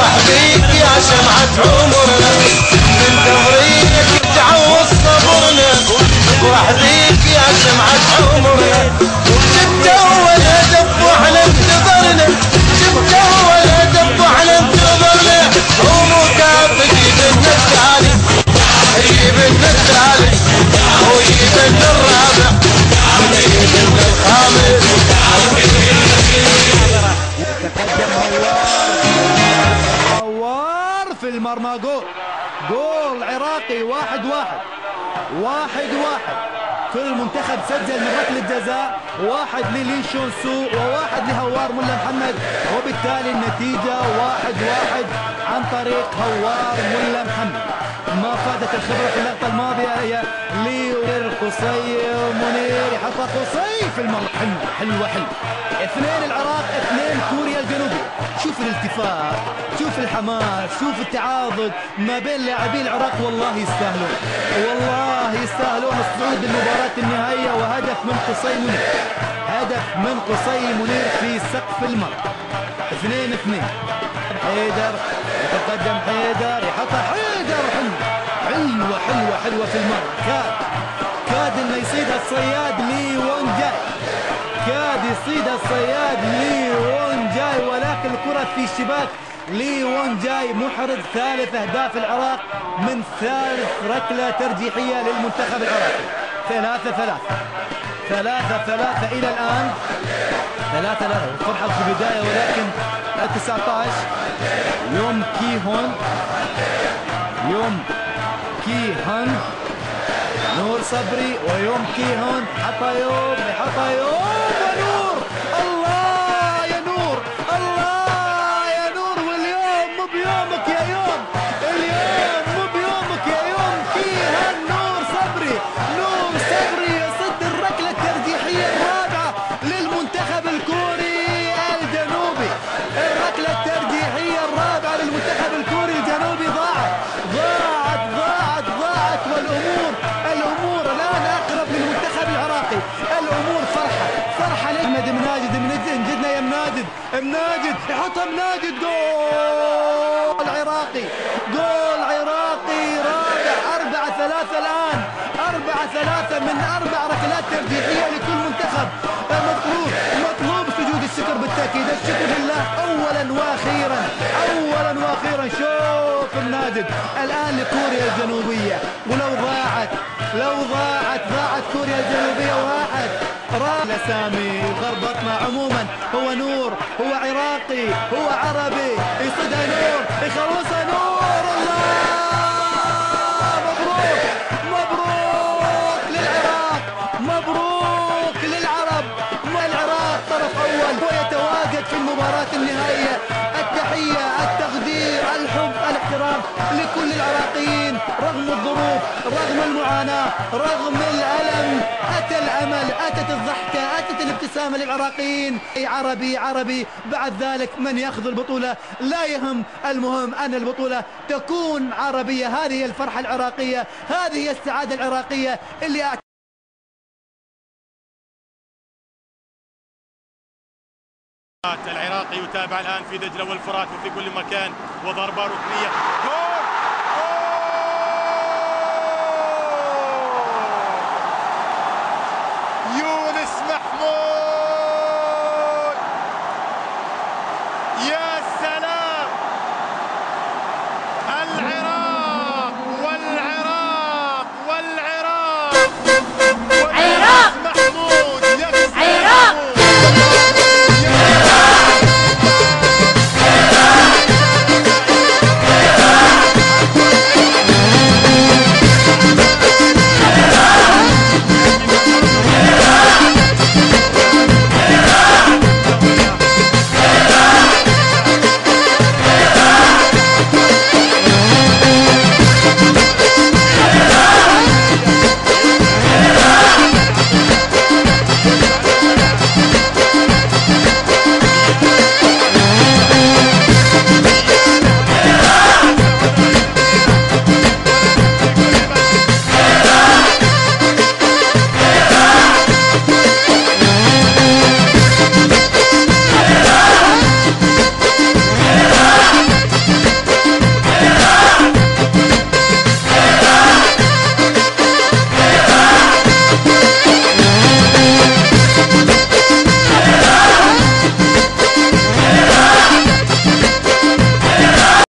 نفرح بيك يا شمعة عمرنا، من دهريك تعوض صبرنا، نفرح بيك يا شمعة عمرنا. جبت اول هدف واحنا انتظرنا، جبت اول هدف واحنا انتظرنا، ومكافئ يجيبنا الثالث، يجيبنا الثالث ويجيبنا الرابع ويجيبنا الخامس. هوار في المرمى. جول عراقي. 1-1 كل المنتخب سجل من ركلة جزاء، 1 للين شونسو و1 لهوار ملا محمد، وبالتالي النتيجة 1-1 عن طريق هوار ملا محمد. ما فادت الخبرة في اللقطة الماضية هي ليورير قصي منير يحطها قصي في المرمى. حلوة 2 العراق 2 كوريا الجنوبية. شوف الالتفات، شوف الحماس، شوف التعاضد ما بين لاعبي العراق. والله يستاهلون، والله يستاهلون الصعود للمباراة النهائية. وهدف من قصي منير، هدف من قصي منير في سقف المرمى. 2-2. حيدر يتقدم، حيدر يحطها، حيدر حلوة في المرمى. كاد انه يصيدها الصياد لي وون جاي، كاد يصيدها الصياد لي وون جاي، ولكن الكرة في الشباك. لي وون جاي محرز 3 أهداف العراق من 3 ركلة ترجيحية للمنتخب العراقي. 3-3 إلى الآن. 3-3 الفرحة في البداية، ولكن 19 يوم كيهون نور صبري، ويوم كيهون حط يوم ونور. الله يا نور، الله يا نور. واليوم مو بيومك يا يوم، اليوم مو بيومك يا يوم. كيهون نور صبري يصد الركلة الترجيحية الرابعة للمنتخب الكوري الجنوبي. الركلة الترجيحية الرابعة للمنتخب الكوري الجنوبي ضاعت. والأمور الآن أقرب للمنتخب العراقي. الأمور فرحة لأحمد مناجد. انجدنا يا مناجد يحطها مناجد. جول عراقي رابع. 4-3 الآن، 4-3 من 4 ركلات ترجيحية لكل منتخب. مطلوب سجود الشكر بالتأكيد، الشكر لله أولا وأخيرا. شوف النادد الآن لكوريا الجنوبية. ولو ضاعت كوريا الجنوبية. 1 سامي غربطنا. عموما هو نور، هو عراقي، هو عربي، يصدها نور، يخلصها نور. الله، مبروك للعراق، مبروك للعرب. العراق طرف أول ويتواجد في المباراة النهائية. التحية، التقدير، الحب، الاحترام لكل العراقيين. رغم الظروف، رغم المعاناة، رغم الألم، أتى الأمل، أتت الضحكة، أتت الابتسامة للعراقيين. عربي بعد ذلك من يأخذ البطولة لا يهم، المهم أن البطولة تكون عربية. هذه هي الفرحة العراقية، هذه هي السعادة العراقية اللي العراقي يتابع الآن في دجلة والفرات وفي كل مكان، وضربة ركنية.